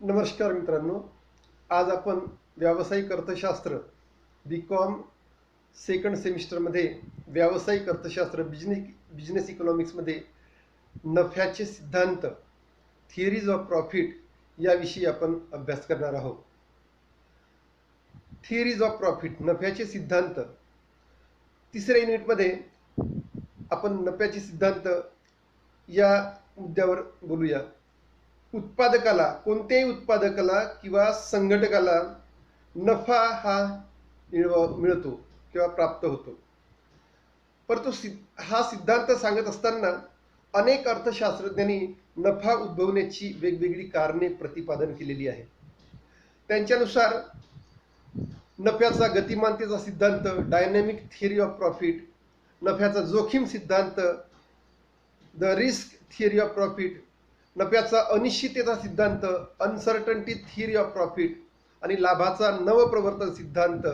नमस्कार मित्रांनो. आज आपण व्यावसायिक अर्थशास्त्र बी.कॉम सेकंड सेमिस्टरमध्ये व्यावसायिक अर्थशास्त्र बिझनेस इकॉनॉमिक्समध्ये नफ्याचे सिद्धांत थिअरीज ऑफ प्रॉफिट याविषयी आपण अभ्यास करणार आहोत. थिअरीज ऑफ प्रॉफिट, नफ्याचे सिद्धांत. तिसऱ्या युनिटमध्ये आपण नफ्याचे सिद्धांत या मुद्द्यावर बोलूया. उत्पादकाला, कोणत्याही उत्पादकाला किंवा संघटकाला नफा हा मिळतो किंवा प्राप्त होतो. परंतु हा सिद्धांत सांगत असताना अनेक अर्थशास्त्रज्ञांनी नफा उद्भवण्याची वेगवेगळी कारणे प्रतिपादन केलेली आहे. त्यांच्यानुसार नफ्याचा गतिमानतेचा सिद्धांत, डायनॅमिक थिअरी ऑफ प्रॉफिट, नफ्याचा जोखीम सिद्धांत, the risk theory of profit, नफ्याचा अनिश्चिततेचा सिद्धांत, अनसर्टन्टी थिअरी ऑफ प्रॉफिट, आणि लाभाचा नवप्रवर्तन सिद्धांत,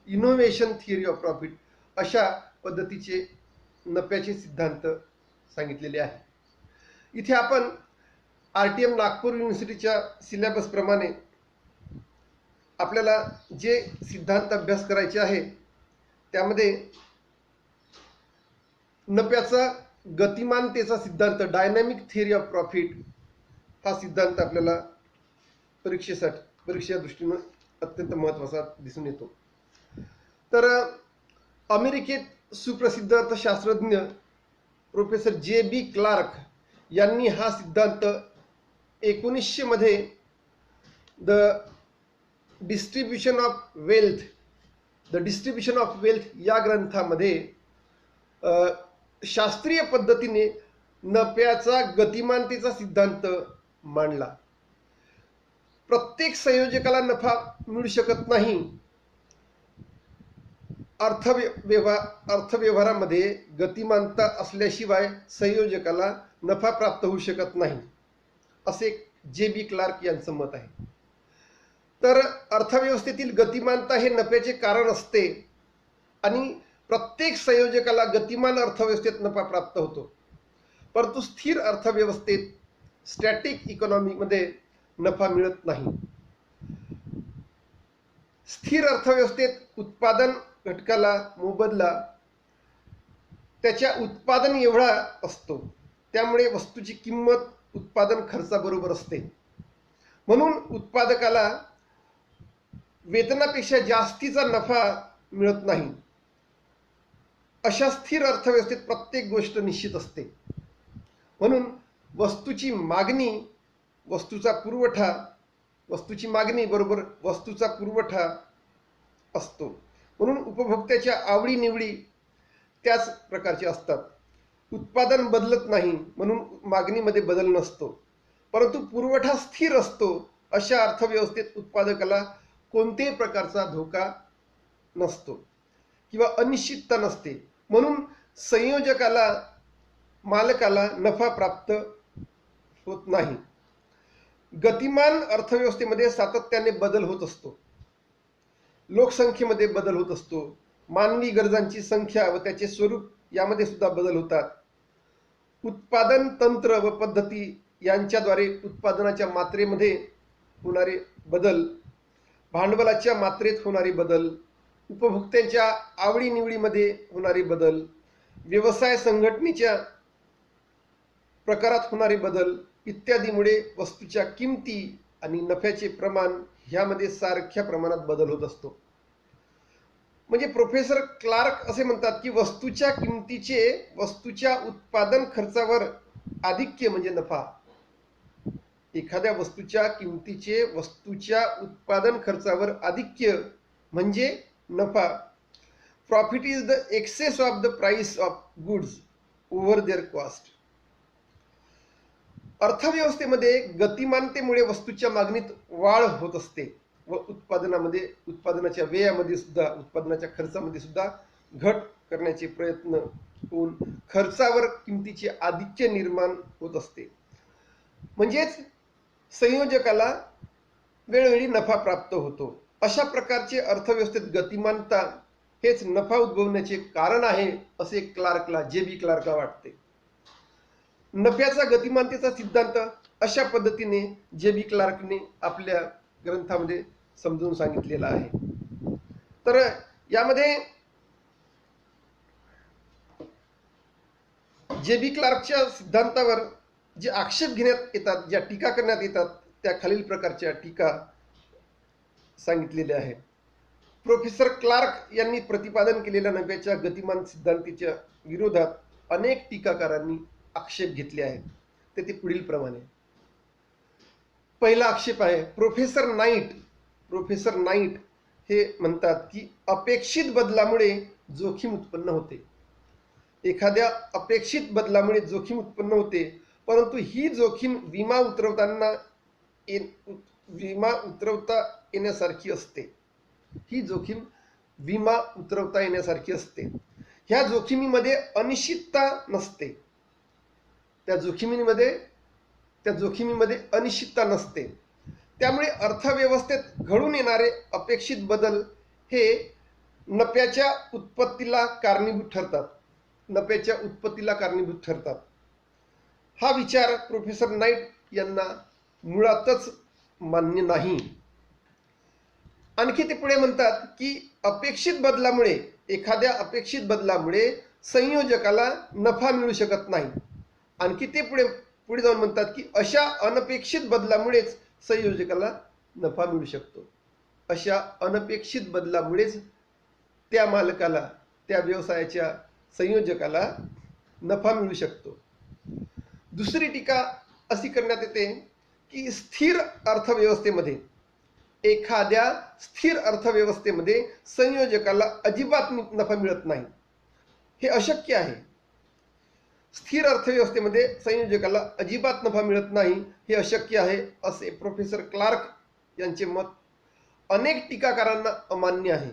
इनोव्हेशन थिअरी ऑफ प्रॉफिट, अशा पद्धतीचे नफ्याचे सिद्धांत सांगितलेले आहे. इथे आपण RTM नागपूर युनिव्हर्सिटीच्या सिलेबस प्रमाणे आपल्याला जे सिद्धांत अभ्यास करायचे आहे त्यामध्ये नफ्याचा गतिमानतेचा सिद्धांत, डायनॅमिक थिअरी ऑफ प्रॉफिट, हा सिद्धांत आपल्याला परीक्षेच्या दृष्टीने अत्यंत महत्त्वाचा दिसून येतो. तर अमेरिकेत सुप्रसिद्ध अर्थशास्त्रज्ञ प्रोफेसर J.B. क्लार्क यांनी हा सिद्धांत 1900 मध्ये द डिस्ट्रीब्युशन ऑफ वेल्थ या ग्रंथामध्ये शास्त्रीय पद्धतीने नफ्याचा गतिमानतेचा सिद्धांत मांडला. प्रत्येक संयोजकाला नफा मिळू शकत नाही. अर्थव्यवहारामध्ये गतिमानता असल्याशिवाय संयोजकाला नफा प्राप्त होऊ शकत नाही, असे J.B. क्लार्क यांचं मत आहे. तर अर्थव्यवस्थेतील गतिमानता हे नफ्याचे कारण असते आणि प्रत्येक संयोजकाला गतिमान अर्थव्यवस्थेत नफा प्राप्त होतो. परंतु स्थिर अर्थव्यवस्थेत, स्टॅटिक इकॉनॉमीमध्ये नफा मिळत नाही. स्थिर अर्थव्यवस्थेत उत्पादन घटकाला मोबदला त्याच्या उत्पादन एवढा असतो, त्यामुळे वस्तूची किंमत उत्पादन खर्चाबरोबर असते. म्हणून उत्पादकाला वेतनापेक्षा जास्तीचा नफा मिळत नाही. अशा स्थिर अर्थव्यवस्थेत प्रत्येक गोष्ट निश्चित असते. म्हणून वस्तूची मागणी बरोबर वस्तूचा पुरवठा असतो. म्हणून उपभोक्त्याच्या आवडीनिवडी त्याच प्रकारचे असतात. उत्पादन बदलत नाही, म्हणून मागणीमध्ये बदल नसतो. परंतु पुरवठा स्थिर असतो. अशा अर्थव्यवस्थेत उत्पादकाला कोणत्याही प्रकारचा धोका नसतो किंवा अनिश्चितता नसते. म्हणून संयोजकाला, मालकाला नफा प्राप्त होत नाही. गतिमान अर्थव्यवस्थेमध्ये सातत्याने बदल होत असतो. लोकसंख्येमध्ये बदल होत असतो. मानवी गरजांची संख्या व त्याचे स्वरूप यामध्ये सुद्धा बदल होतात. उत्पादन तंत्र व पद्धती यांच्याद्वारे उत्पादनाच्या मात्रेमध्ये होणारे बदल, भांडवलाच्या मात्रेत होणारे बदल, उपभोक्त्यांच्या आवडीनिवडीमध्ये होणारे बदल, व्यवसाय संघटनेच्या प्रकारात होणारे बदल इत्यादीमुळे वस्तूच्या किमती आणि नफ्याचे प्रमाण ह्यामध्ये सारख्या प्रमाणात बदल होत असतो. म्हणजे प्रोफेसर क्लार्क असे म्हणतात की वस्तूच्या किमतीचे वस्तूच्या उत्पादन खर्चावर आधिक्य म्हणजे नफा. एखाद्या वस्तूच्या किमतीचे वस्तूच्या उत्पादन खर्चावर आधिक्य म्हणजे नफा. Profit is the excess of the price of goods over their cost. अर्थव्यवस्थेमध्ये गतिमानतेमुळे वस्तूच्या मागणीत वाढ होत असते व उत्पादनाच्या व्ययामध्ये सुद्धा, उत्पादनाच्या खर्चामध्ये सुद्धा घट करण्याचे प्रयत्न होऊन खर्चावर किमतीचे आधिक्य निर्माण होत असते. म्हणजेच संयोजकाला वेळोवेळी नफा प्राप्त होतो. अशा प्रकारचे अर्थव्यवस्थेत गतिमानता हेच नफा उद्भवण्याचे कारण आहे, असे J.B. क्लार्कला वाटते. नफ्याचा गतिमानतेचा सिद्धांत अशा पद्धतीने जे.बी. क्लार्कने आपल्या ग्रंथामध्ये समजून सांगितलेला आहे। तर यामध्ये जे.बी. क्लार्कच्या सिद्धांतावर जे आक्षेप घेण्यात येतात, ज्या टीका करण्यात येतात, त्या खालील प्रकारच्या टीका सांगितलेल्या आहेत। प्रोफेसर क्लार्क यांनी प्रतिपादन केलेल्या नफ्याच्या गतिमान सिद्धांताच्या विरोधात अनेक टीकाकारांनी आक्षेप घेतले आहेत। ते पुढील प्रमाणे। पहिला आक्षेप आहे प्रोफेसर नाईट हे म्हणतात की अपेक्षित बदलामुळे जोखीम उत्पन्न होते। एखाद्या अपेक्षित बदलामुळे जोखीम उत्पन्न होते, परंतु ही जोखीम विमा उतरवता येण्यासारखी असते। ही जोखीम विमा उतरवता येण्यासारखी असते। ह्या जोखमीमध्ये अनिश्चितता नसते। त्या जोखमीमध्ये अनिश्चितता नसते। त्यामुळे अर्थव्यवस्थेत घडून येणारे अपेक्षित बदल हे नफ्याच्या उत्पत्तीला कारणीभूत ठरतात। हा विचार प्रोफेसर नाईट यांना मुळातच मान्य नाही। आणखी ते पुढे म्हणतात की एखाद्या अपेक्षित बदलामुळे संयोजकाला नफा मिळू शकत नाही। आणखी ते पुढे जाऊन म्हणतात की अशा अनपेक्षित बदलामुळेच संयोजकाला नफा मिळू शकतो। अशा अनपेक्षित बदलामुळेच त्या मालकाला, त्या व्यवसायाच्या संयोजकाला नफा मिळू शकतो। दुसरी टीका अशी करण्यात येते की एखाद्या स्थिर अर्थव्यवस्थेमध्ये संयोजकाला अजिबात नफा मिळत नाही। हे अशक्य आहे। स्थिर अर्थव्यवस्थेमध्ये संयोजकाला अजिबात नफा मिळत नाही, हे अशक्य आहे असे प्रोफेसर क्लार्क यांचे मत अनेक टीकाकारांना अमान्य आहे।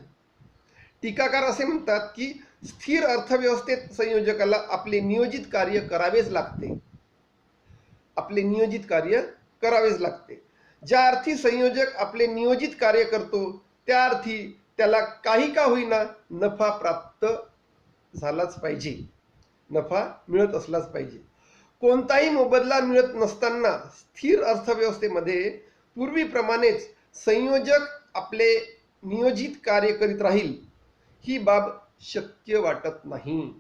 टीकाकार असे म्हणतात की स्थिर अर्थव्यवस्थेत संयोजकाला आपले नियोजित कार्य करावेच लागते। ज्या अर्थी संयोजक आपले नियोजित कार्य करतो, त्या अर्थी त्याला काही का होईना नफा प्राप्त झालाच पाहिजे, नफा मिळत असलाच पाहिजे। कोणताही मोबदला मिळत नसताना स्थिर अर्थव्यवस्थेमध्ये पूर्वीप्रमाणेच संयोजक आपले नियोजित कार्य करीत राहील, ही बाब शक्य वाटत नाही।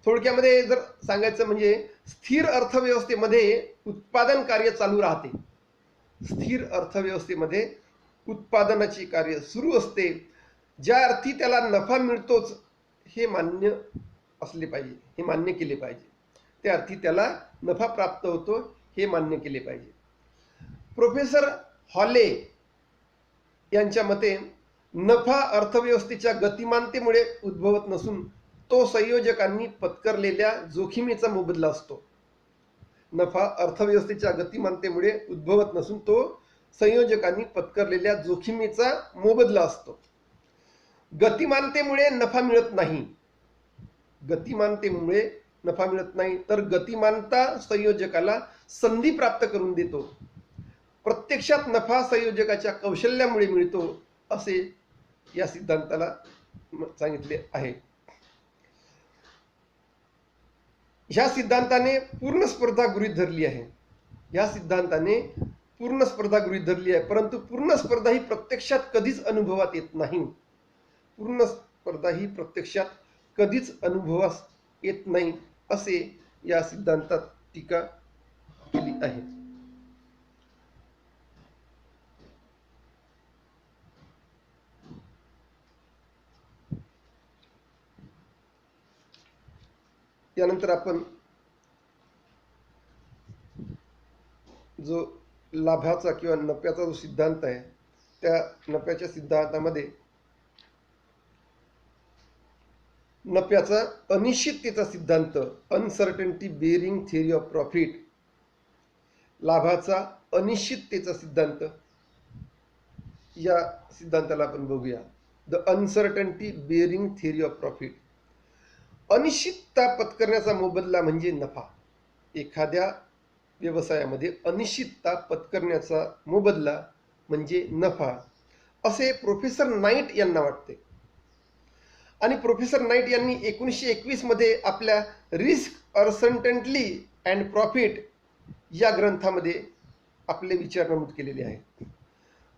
थोडक्यामध्ये जर सांगायचं म्हणजे स्थिर अर्थव्यवस्थेमध्ये उत्पादन कार्य चालू राहते। स्थिर अर्थव्यवस्थेमध्ये उत्पादनाचे कार्य सुरू असते। ज्या अर्थी त्याला नफा मिळतोच हे मान्य केले पाहिजे। त्या अर्थी त्याला नफा प्राप्त होतो हे मान्य केले पाहिजे। प्रोफेसर हॉले यांच्या मते नफा अर्थव्यवस्थेच्या गतिमानतेमुळे उद्भवत नसून तो संयोजकांनी पत्करलेल्या जोखमीचा मोबदला असतो। नफा अर्थव्यवस्थेच्या गतिमानतेमुळे उद्भवत नसून तो संयोजकांनी पत्करलेल्या जोखमीचा मोबदला असतो। गतिमानतेमुळे नफा मिळत नाही, तर गतिमानता संयोजकाला संधी प्राप्त करून देतो। प्रत्यक्षात नफा संयोजकाच्या कौशल्यामुळे मिळतो असे या सिद्धांताला सांगितले आहे। ह्या सिद्धांताने पूर्ण स्पर्धा गृहीत धरली आहे, परंतु पूर्ण स्पर्धा ही प्रत्यक्षात कधीच अनुभवात येत नाही असे या सिद्धांतात टीका केली आहे। त्यानंतर आपण जो लाभाचा किंवा नफ्याचा जो सिद्धांत आहे, त्या नफ्याच्या सिद्धांतामध्ये नफ्याचा अनिश्चिततेचा सिद्धांत, uncertainty bearing theory of profit, लाभाचा अनिश्चिततेचा सिद्धांत, या सिद्धांताला आपण बघूया। The uncertainty bearing theory of profit. अनिश्चितता पत्करण्याचा मोबदला म्हणजे नफा। एखाद्या व्यवसायामध्ये अनिश्चितता पत्करण्याचा मोबदला म्हणजे नफा असे प्रोफेसर नाईट यांना वाटते। आणि प्रोफेसर नाईट यांनी 1921 मध्ये आपल्या रिस्क अनसर्टनिटी अँड प्रॉफिट या ग्रंथामध्ये आपले विचार नमूद केलेले आहेत.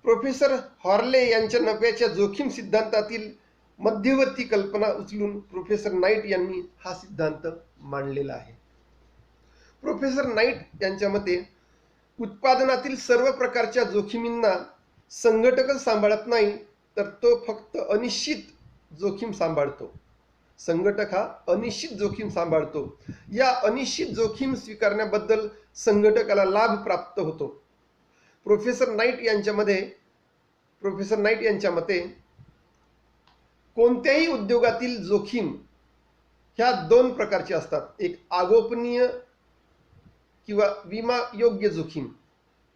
प्रोफेसर हॉर्ले यांच्या नफ्याच्या जोखीम सिद्धांतातील मध्यवर्ती कल्पना उचलून प्रोफेसर नाईट यांनी हा सिद्धांत मांडलेला आहे. प्रोफेसर नाईट यांच्या मते उत्पादनातील सर्व प्रकारच्या जोखमींना संघटकच सांभाळत नाही, तर तो फक्त अनिश्चित जोखीम सांभाळतो. संघटक हा अनिश्चित जोखीम सांभाळतो. या अनिश्चित जोखीम स्वीकारण्याबद्दल संघटकाला लाभ प्राप्त होतो. प्रोफेसर नाईट यांच्या मते कोणत्याही उद्योगातील जोखीम ह्या दोन प्रकारच्या असतात. एक आगोपनीय किंवा विमायोग्य जोखीम,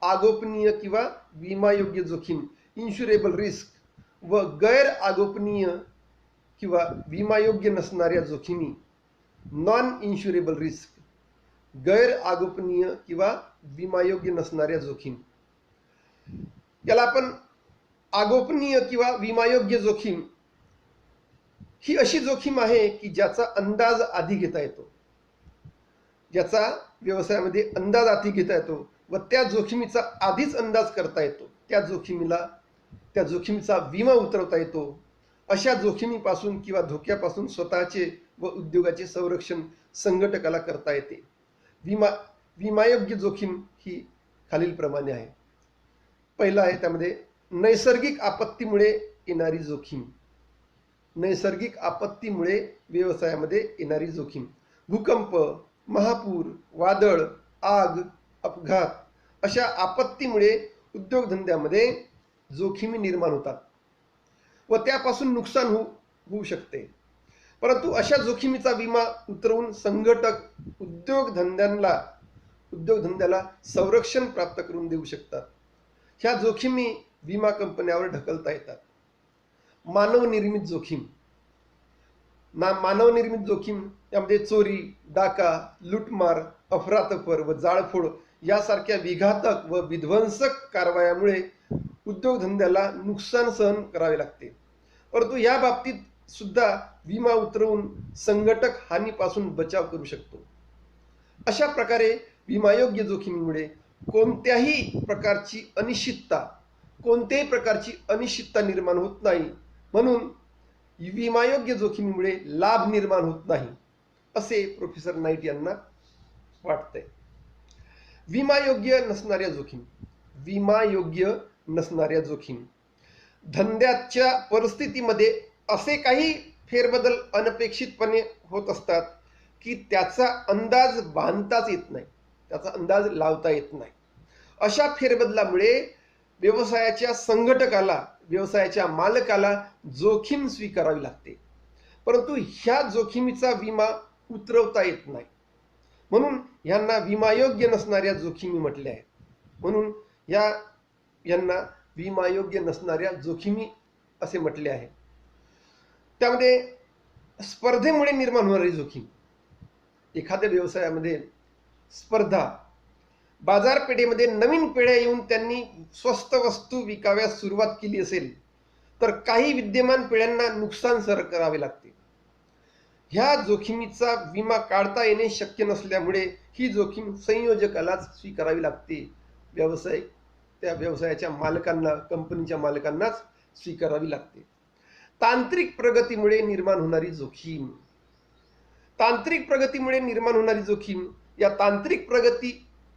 आगोपनीय किंवा विमायोग्य जोखीम इन्शुरेबल रिस्क, व गैर आगोपनीय किंवा विमायोग्य नसणाऱ्या जोखीमी नॉन इन्शुरेबल रिस्क, गैर आगोपनीय किंवा विमायोग्य नसणाऱ्या जोखीम. याला आपण आगोपनीय किंवा विमायोग्य जोखीम ही अशी जोखीम आहे की ज्याचा अंदाज आधी घेता येतो, ज्याचा व्यवसायामध्ये अंदाज आधी घेता येतो व त्या जोखमीचा आधीच अंदाज करता येतो. त्या जोखमीचा विमा उतरवता येतो. अशा जोखमीपासून किंवा धोक्यापासून स्वतःचे व उद्योगाचे संरक्षण संघटकाला करता येते. विमायोग्य जोखीम ही खालीलप्रमाणे आहे. पहिला आहे त्यामध्ये नैसर्गिक आपत्तीमुळे येणारी जोखीम. नैसर्गिक आपत्तीमुळे व्यवसायामध्ये येणारी जोखीम. भूकंप, महापूर, वादळ, आग, अपघात अशा आपत्तीमुळे उद्योगधंद्यामध्ये जोखीमी निर्माण होतात व त्यापासून नुकसान होऊ शकते. परंतु अशा जोखमीचा विमा उतरवून संघटक उद्योगधंद्याला संरक्षण प्राप्त करून देऊ शकतात. ह्या जोखीमी विमा कंपन्यावर ढकलता येतात. मानवनिर्मित जोखीम यामध्ये चोरी, डाका, लूटमार, अफरातफर व जाळपोळ यासारख्या विघातक व विध्वंसक कारवायामुळे उद्योगधंद्याला नुकसान सहन करावे लागते. परंतु या बाबतीत सुद्धा विमा उतरवून संघटक हानीपासून बचाव करू शकतो. अशा प्रकारे विमायोग्य जोखमीमुळे कोणत्याही प्रकारची अनिश्चितता निर्माण होत नाही. म्हणून विमायोग्य जोखमीमुळे लाभ निर्माण होत नाही असे प्रोफेसर नाईट यांना वाटतंय. विमायोग्य नसणाऱ्या जोखीम धंद्याच्या परिस्थितीमध्ये असे काही फेरबदल अनपेक्षितपणे होत असतात की त्याचा अंदाज बांधताच येत नाही, त्याचा अंदाज लावता येत नाही. अशा फेरबदलामुळे व्यवसायाच्या संघटकाला, व्यवसायाच्या मालकाला जोखीम स्वीकारावी लागते. परंतु ह्या जोखमीचा विमा उतरवता येत नाही. म्हणून यांना विमायोग्य नसणाऱ्या जोखीमी म्हटले आहे. म्हणून यांना विमायोग्य नसणाऱ्या जोखीमी असे म्हटले आहे. त्यामध्ये स्पर्धेमुळे निर्माण होणारी जोखीम. एखाद्या व्यवसायामध्ये स्पर्धा, बाजारपेठेमध्ये नवीन पेढ्या येऊन त्यांनी स्वस्त वस्तू विकाव्यास सुरुवात केली असेल तर काही विद्यमान पेढ्यांना नुकसान सहन करावे लागते. ह्या जोखमीचा विमा काढता येणे शक्य नसल्यामुळे ही जोखीम संयोजकालाच स्वीकारावी लागते. त्या व्यवसायाच्या मालकांना, कंपनीच्या मालकांनाच स्वीकारावी लागते. तांत्रिक प्रगतीमुळे निर्माण होणारी जोखीम. या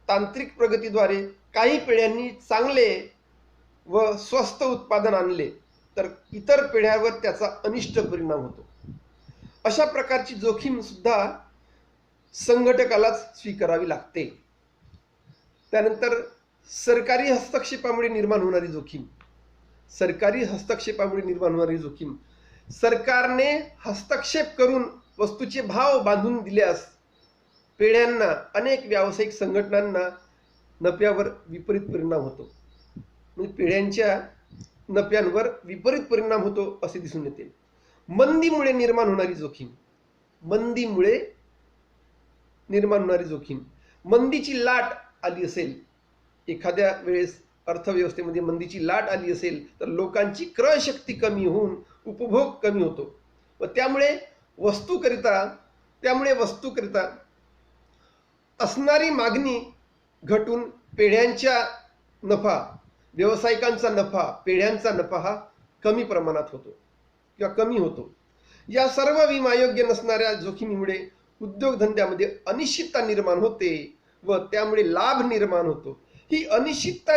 तांत्रिक प्रगतीद्वारे काही पिढ्यांनी चांगले व स्वस्त उत्पादन आणले तर इतर पिढ्यावर त्याचा अनिष्ट परिणाम होतो. अशा प्रकारची जोखीम सुद्धा संघटकालाच स्वीकारावी लागते. त्यानंतर सरकारी हस्तक्षेपामुळे निर्माण होणारी जोखीम. सरकारने हस्तक्षेप करून वस्तूचे भाव बांधून दिल्यास पेढ्यांना, अनेक व्यावसायिक संघटनांना नफ्यावर विपरीत परिणाम होतो. म्हणजे पेढ्यांच्या नफ्यांवर विपरीत परिणाम होतो असे दिसून येते. मंदीमुळे निर्माण होणारी जोखीम. मंदीची लाट आली असेल, एखाद्या वेळेस अर्थव्यवस्थेमध्ये मंदीची लाट आली असेल तर लोकांची क्रयशक्ती कमी होऊन उपभोग कमी होतो व त्यामुळे वस्तूकरिता असणारी मागणी घटून पेढ्यांच्या नफा, व्यावसायिकांचा नफा, पेढ्यांचा नफा हा कमी प्रमाणात होतो किंवा कमी होतो. या सर्व विमायोग्य नसणाऱ्या जोखमीमुळे उद्योगधंद्यामध्ये अनिश्चितता निर्माण होते व त्यामुळे लाभ निर्माण होतो. ही अनिश्चितता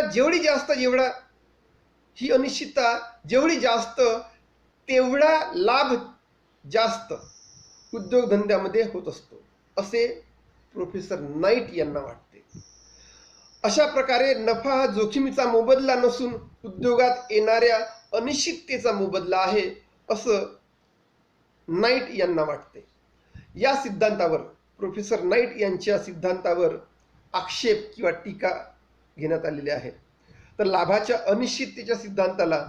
जेवढी जास्त तेवढा लाभ जास्त उद्योगधंद्यामध्ये होत असतो, असे प्रोफेसर नाईट यांना वाटते. अशा प्रकारे नफा हा जोखमीचा मोबदला नसून उद्योगात येणाऱ्या अनिश्चिततेचा मोबदला आहे, असं नाईट यांना वाटते. या सिद्धांतावर, प्रोफेसर नाईट यांच्या सिद्धांतावर आक्षेप किंवा टीका घेण्यात आलेली आहे. तर लाभाच्या अनिश्चिततेच्या सिद्धांताला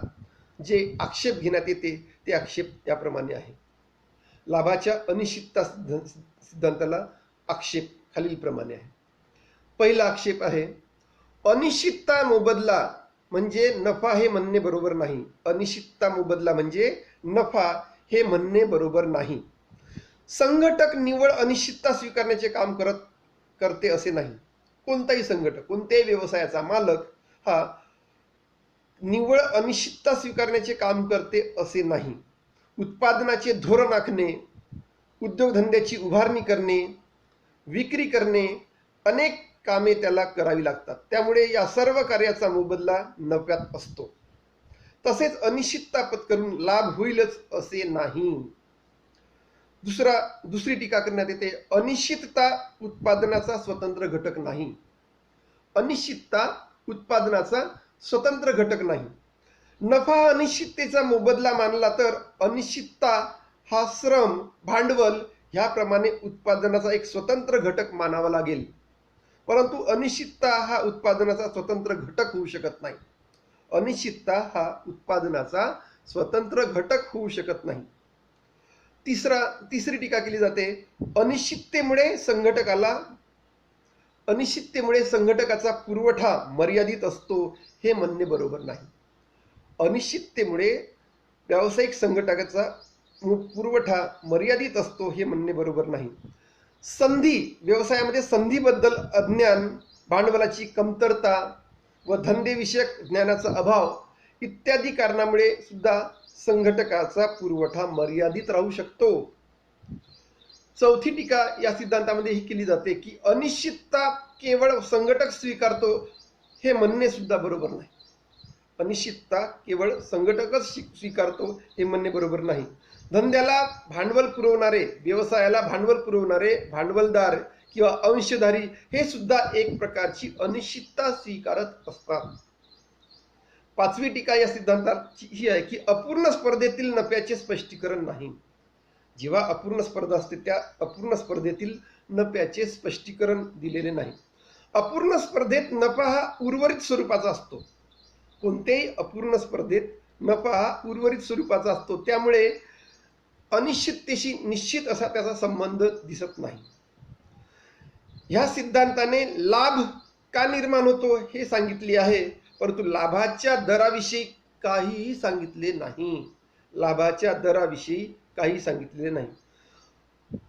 जे आक्षेप घेण्यात येते ते आक्षेप याप्रमाणे आहे. लाभाच्या अनिश्चितता सिद्धांताला आक्षेप खालीलप्रमाणे आहे. पहिला आक्षेप आहे, अनिश्चितता मोबदला म्हणजे नफा हे म्हणणे बरोबर नाही. अनिश्चितता मोबदला म्हणजे नफा हे म्हणणे बरोबर नाही. संघटक निव्वळ अनिश्चितता स्वीकारण्याचे काम करते असे नाही. कोणताही संघटक, कोणत्याही व्यवसायाचा मालक हा निव्वळ अनिश्चितता स्वीकारण्याचे काम करते असे नाही. उत्पादनाचे धोरण आखणे, उद्योगधंद्याची उभारणी करणे, विक्री करणे, अनेक कामे त्याला करावी लागतात. त्यामुळे या सर्व कार्याचा मोबदला नफ्यात असतो. तसेच अनिश्चितता पत्करून लाभ होईलच असे नाही. दुसरी टीका करण्यात येते, अनिश्चितता उत्पादनाचा स्वतंत्र घटक नाही. अनिश्चितता उत्पादनाचा स्वतंत्र घटक नाही. नफा अनिश्चिततेचा मोबदला मानला तर अनिश्चितता हा श्रम, भांडवल ह्याप्रमाणे उत्पादनाचा एक स्वतंत्र घटक मानावा लागेल. परंतु अनिश्चितता हा उत्पादनाचा स्वतंत्र घटक होऊ शकत नाही. अनिश्चितता हा उत्पादनाचा स्वतंत्र घटक होऊ शकत नाही. तिसरी टीका केली जाते, अनिश्चिततेमुळे संघटकाचा पुरवठा मर्यादित असतो हे म्हणणे बरोबर नाही. अनिश्चिततेमुळे व्यावसायिक संघटकाचा पुरवठा मर्यादित असतो हे म्हणणे बरोबर नाही. व्यवसायामध्ये संधीबद्दल अज्ञान, भांडवलाची कमतरता व धंदेविषयक ज्ञानाचा अभाव इत्यादी कारणामुळे सुद्धा संघटकाचा पुरवठा मर्यादित राहू शकतो. चौथी टीका या सिद्धांतामध्ये ही केली जाते की अनिश्चितता केवळ संघटक स्वीकारतो हे म्हणणे सुद्धा बरोबर नाही. अनिश्चितता केवळ संघटकच स्वीकारतो हे म्हणणे बरोबर नाही. धंद्याला भांडवल पुरवणारे, व्यवसायाला भांडवल पुरवणारे भांडवलदार किंवा अंशधारी हे सुद्धा एक प्रकारची अनिश्चितता स्वीकारत असतात. पाचवी टीका या सिद्धांताची ही आहे की अपूर्ण स्पर्धेतील नफ्याचे स्पष्टीकरण नाही. जेव्हा अपूर्ण स्पर्धा असते त्या अपूर्ण स्पर्धेतील नफ्याचे स्पष्टीकरण दिलेले नाही. अपूर्ण स्पर्धेत नफा हा उर्वरित स्वरूपाचा असतो. कोणत्याही अपूर्ण स्पर्धेत नफा हा उर्वरित स्वरूपाचा असतो. त्यामुळे अनिश्चिततेशी निश्चित असा त्याचा संबंध दिसत नाही. ह्या सिद्धांताने लाभ का निर्माण होतो हे सांगितले आहे, परंतु लाभाच्या दराविषयी काहीही सांगितले नाही. लाभाच्या दराविषयी काही सांगितलेले नाही.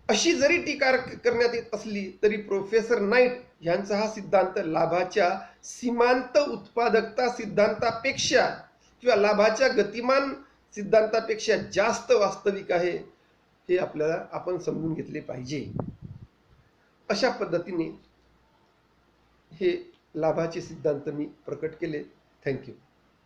अशी जरी टीका करण्यात येत असली तरी प्रोफेसर नाईट यांचा हा सिद्धांत लाभाच्या सीमांत उत्पादकता सिद्धांतापेक्षा किंवा लाभाच्या गतिमान सिद्धांतापेक्षा जास्त वास्तविक आहे हे आपण समजून घेतले पाहिजे. अशा पद्धतीने हे लाभाचे सिद्धांत मी प्रकट केले. थँक्यू.